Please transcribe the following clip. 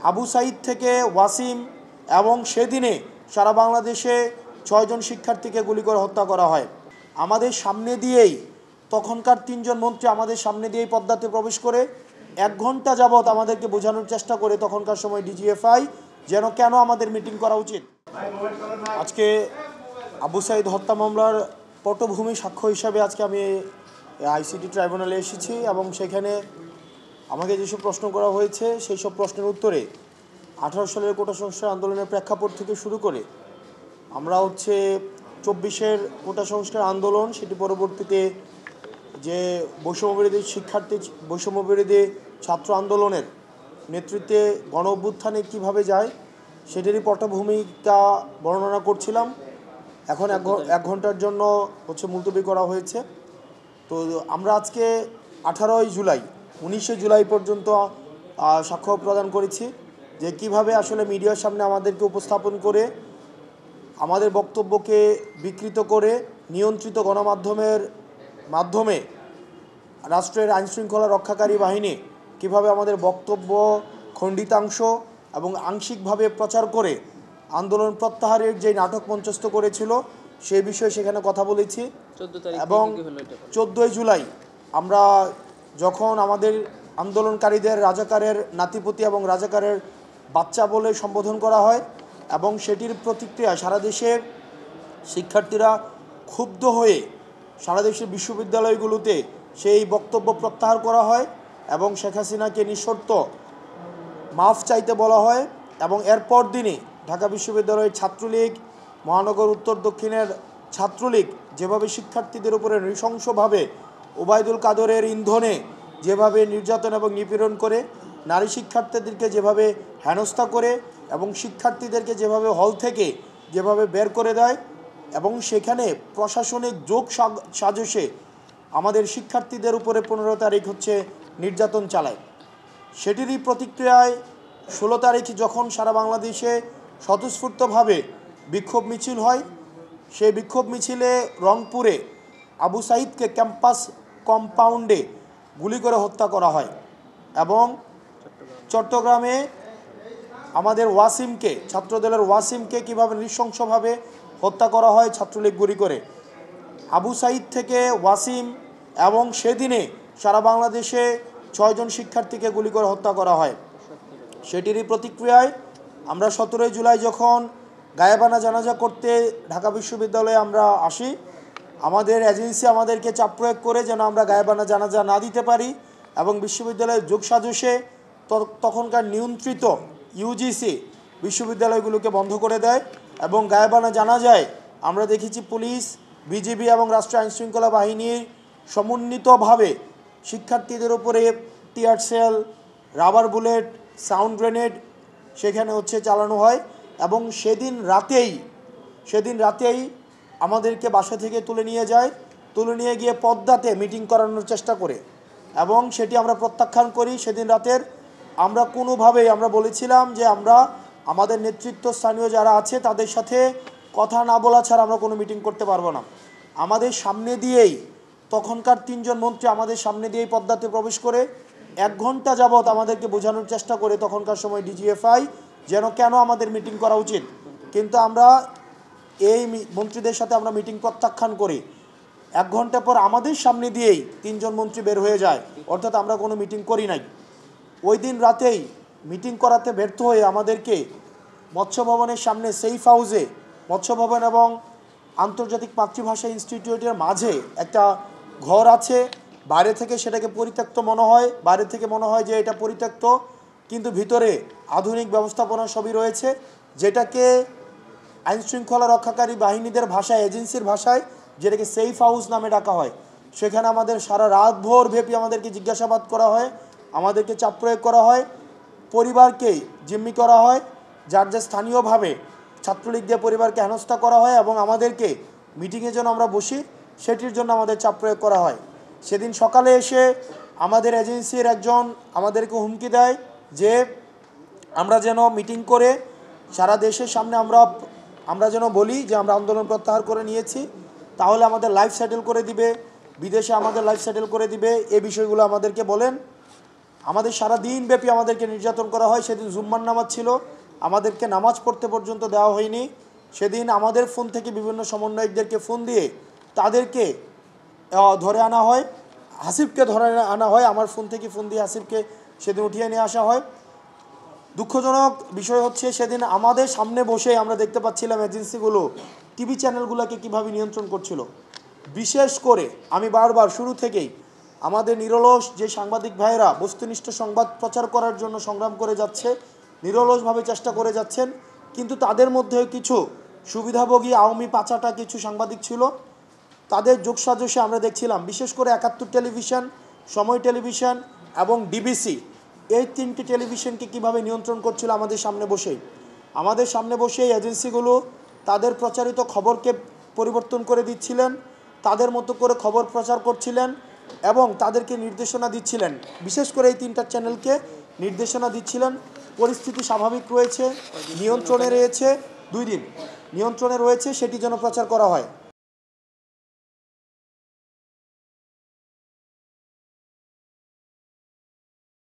আবু সাইদ থেকে ওয়াসিম এবং সেদিনে সারা বাংলাদেশে 6 জন শিক্ষার্থীকে গুলি করে হত্যা করা হয়। আমাদের সামনে দিয়েই তখনকার 3 জন মন্ত্রী আমাদের সামনে দিয়েই পদ্মাতে প্রবেশ করে 1 ঘন্টা যাবৎ আমাদেরকে বোঝানোর চেষ্টা করে তখনকার সময় ডিজিএফআই যেন কেন আমাদের মিটিং করা উচিত। আজকে আবু সাইদ হত্যা মামলার পটভূমি সাক্ষ্য হিসাবে আজকে আমি আইসিটি ট্রাইব্যুনালে এসেছি এবং সেখানে আমাকে যেসব প্রশ্ন করা হয়েছে সেই সব প্রশ্নের উত্তরে 18 সালের কোটা সংস্কার আন্দোলনের প্রেক্ষাপট থেকে শুরু করে আমরা 24-এর কোটা সংস্কার আন্দোলন, সেটি পরবর্তীতে যে বৈষম্যবিরোধী শিক্ষার্থী বৈষম্যবিরোধী ছাত্র আন্দোলনের নেতৃত্বে গণ অভ্যুত্থানে কীভাবে যায় সেটারই পটভূমিকা বর্ণনা করছিলাম। এখন 1 ঘন্টার জন্য মুলতবি করা হয়েছে। তো আমরা আজকে 18 জুলাই 19 জুলাই পর্যন্ত সাক্ষ্য প্রদান করেছি যে কিভাবে আসলে মিডিয়ার সামনে আমাদেরকে উপস্থাপন করে আমাদের বক্তব্যকে বিকৃত করে নিয়ন্ত্রিত গণমাধ্যমের মাধ্যমে রাষ্ট্রের আইনশৃঙ্খলা রক্ষাকারী বাহিনী কিভাবে আমাদের বক্তব্য খণ্ডিতাংশ এবং আংশিকভাবে প্রচার করে আন্দোলন প্রত্যাহারের যে নাটক মঞ্চস্থ করেছিল সেই বিষয়ে সেখানে কথা বলেছি। এবং 14 জুলাই আমরা যখন আমাদের আন্দোলনকারীদের রাজাকারের নাতিপতি এবং রাজাকারের বাচ্চা বলে সম্বোধন করা হয় এবং সেটির প্রতিক্রিয়া সারা দেশের শিক্ষার্থীরা ক্ষুব্ধ হয়ে সারা দেশের বিশ্ববিদ্যালয়গুলোতে সেই বক্তব্য প্রত্যাহার করা হয় এবং শেখ হাসিনাকে নিঃশর্ত মাফ চাইতে বলা হয়। এবং এরপর দিনই ঢাকা বিশ্ববিদ্যালয়ের ছাত্রলীগ, মহানগর উত্তর দক্ষিণের ছাত্রলীগ যেভাবে শিক্ষার্থীদের উপরে নৃশংসভাবে ওবায়দুল কাদরের ইন্ধনে যেভাবে নির্যাতন এবং নিপীড়ন করে, নারী শিক্ষার্থীদেরকে যেভাবে হেনস্থা করে এবং শিক্ষার্থীদেরকে যেভাবে হল থেকে যেভাবে বের করে দেয় এবং সেখানে প্রশাসনিক যোগ সাজসে আমাদের শিক্ষার্থীদের উপরে 15 তারিখ নির্যাতন চালায়, সেটিরই প্রতিক্রিয়ায় 16 তারিখ যখন সারা বাংলাদেশে স্বতঃস্ফূর্তভাবে বিক্ষোভ মিছিল হয়, সেই বিক্ষোভ মিছিলে রংপুরে আবু সাইদকে ক্যাম্পাস কম্পাউন্ডে গুলি করে হত্যা করা হয় এবং চট্টগ্রামে আমাদের ওয়াসিমকে, ছাত্রদলের ওয়াসিমকে কীভাবে নৃশংসভাবে হত্যা করা হয় ছাত্রলীগ গুলি করে। আবু সাইদ থেকে ওয়াসিম এবং সেদিনে সারা বাংলাদেশে 6 জন শিক্ষার্থীকে গুলি করে হত্যা করা হয়, সেটিরই প্রতিক্রিয়ায় আমরা 17 জুলাই যখন গায়েবানা জানাজা করতে ঢাকা বিশ্ববিদ্যালয়ে আমরা আসি, আমাদের এজেন্সি আমাদেরকে চাপ প্রয়োগ করে যেন আমরা গায়েবানা জানাজা না দিতে পারি এবং বিশ্ববিদ্যালয়ের যোগসাজশে তখনকার নিয়ন্ত্রিত ইউজিসি বিশ্ববিদ্যালয়গুলোকে বন্ধ করে দেয় এবং গায়েবানা জানাজায় আমরা দেখেছি পুলিশ, বিজিবি এবং রাষ্ট্রীয় আইনশৃঙ্খলা বাহিনীর সমন্বিতভাবে শিক্ষার্থীদের উপরে tear shell, rubber bullet, sound grenade সেখানে চালানো হয় এবং সেদিন রাতেই আমাদেরকে বাসা থেকে তুলে নিয়ে গিয়ে পদ্মাতে মিটিং করানোর চেষ্টা করে এবং সেটি আমরা প্রত্যাখ্যান করি। সেদিন রাতের আমরা কোনোভাবেই আমরা বলেছিলাম যে আমরা আমাদের নেতৃত্ব স্থানীয় যারা আছে তাদের সাথে কথা না বলা ছাড়া আমরা কোনো মিটিং করতে পারবো না। আমাদের সামনে দিয়েই তখনকার 3 জন মন্ত্রী আমাদের সামনে দিয়েই পদ্মাতে প্রবেশ করে 1 ঘন্টা যাবৎ আমাদেরকে বোঝানোর চেষ্টা করে তখনকার সময় ডিজিএফআই যেন কেন আমাদের মিটিং করা উচিত, কিন্তু আমরা এই মন্ত্রীদের সাথে আমরা মিটিং প্রত্যাখ্যান করি। 1 ঘন্টা পর আমাদের সামনে দিয়েই 3 জন মন্ত্রী বের হয়ে যায়, অর্থাৎ আমরা কোনো মিটিং করি নাই। ওই দিন রাতেই মিটিং করাতে ব্যর্থ হয়ে আমাদেরকে মৎস্য ভবনের সামনে সেফ হাউসে, মৎস্য ভবন এবং আন্তর্জাতিক মাতৃভাষা ইনস্টিটিউটের মাঝে একটা ঘর আছে, বাইরে থেকে সেটাকে পরিত্যক্ত মনে হয়, বাইরে থেকে মনে হয় যে এটা পরিত্যক্ত, কিন্তু ভিতরে আধুনিক ব্যবস্থাপনা সবই রয়েছে, যেটাকে আইনশৃঙ্খলা রক্ষাকারী বাহিনীদের ভাষায়, এজেন্সির ভাষায় যেটাকে সেফ হাউস নামে ডাকা হয়। সেখানে আমাদের সারা রাত ভোর ব্যাপী আমাদেরকে জিজ্ঞাসাবাদ করা হয়, আমাদেরকে চাপ প্রয়োগ করা হয়, পরিবারকে জিম্মি করা হয়, যার যা স্থানীয়ভাবে ছাত্রলীগ দিয়ে পরিবারকে হেনস্থা করা হয় এবং আমাদেরকে মিটিংয়ে যেন আমরা বসি সেটির জন্য আমাদের চাপ প্রয়োগ করা হয়। সেদিন সকালে এসে আমাদের এজেন্সির একজন আমাদেরকে হুমকি দেয় যে আমরা যেন মিটিং করে সারা দেশের সামনে আমরা যেন বলি যে আমরা আন্দোলন প্রত্যাহার করে নিয়েছি, তাহলে আমাদের লাইফ সেটেল করে দিবে, বিদেশে আমাদের লাইফ সেটেল করে দিবে, এই বিষয়গুলো আমাদেরকে বলেন। আমাদের সারা দিন ব্যাপী আমাদেরকে নির্যাতন করা হয়। সেদিন জুম্মার নামাজ ছিল, আমাদেরকে নামাজ পড়তে পর্যন্ত দেওয়া হয়নি। সেদিন আমাদের ফোন থেকে বিভিন্ন সমন্বয়কদেরকে ফোন দিয়ে তাদেরকে ধরে আনা হয়, হাসিবকে ধরে আনা হয়। আমার ফোন থেকে ফোন দিয়ে হাসিবকে সেদিন উঠিয়ে নিয়ে আসা হয়। দুঃখজনক বিষয় হচ্ছে সেদিন আমাদের সামনে বসে আমরা দেখতে পাচ্ছিলাম এজেন্সিগুলো টিভি চ্যানেলগুলোকে কীভাবে নিয়ন্ত্রণ করছিল। বিশেষ করে আমি বারবার শুরু থেকেই আমাদের নিরলস যে সাংবাদিক ভাইয়েরা বস্তুনিষ্ঠ সংবাদ প্রচার করার জন্য সংগ্রাম করে যাচ্ছে, নিরলসভাবে চেষ্টা করে যাচ্ছেন, কিন্তু তাদের মধ্যে কিছু সুবিধাভোগী আওয়ামী পাচাটা কিছু সাংবাদিক ছিল। তাদের যোগসাজশে আমরা দেখছিলাম বিশেষ করে ৭১ টেলিভিশন, সময় টেলিভিশন এবং ডিবিসি, এই তিনটি টেলিভিশনকে কিভাবে নিয়ন্ত্রণ করছিল আমাদের সামনে বসে এজেন্সিগুলো তাদের প্রচারিত খবরকে পরিবর্তন করে দিচ্ছিলেন, তাদের মতো করে খবর প্রচার করছিলেন এবং তাদেরকে নির্দেশনা দিচ্ছিলেন। বিশেষ করে এই তিনটা চ্যানেলকে নির্দেশনা দিচ্ছিলেন পরিস্থিতি স্বাভাবিক রয়েছে, নিয়ন্ত্রণে রয়েছে, 2 দিন নিয়ন্ত্রণে রয়েছে, সেটি যেন প্রচার করা হয়।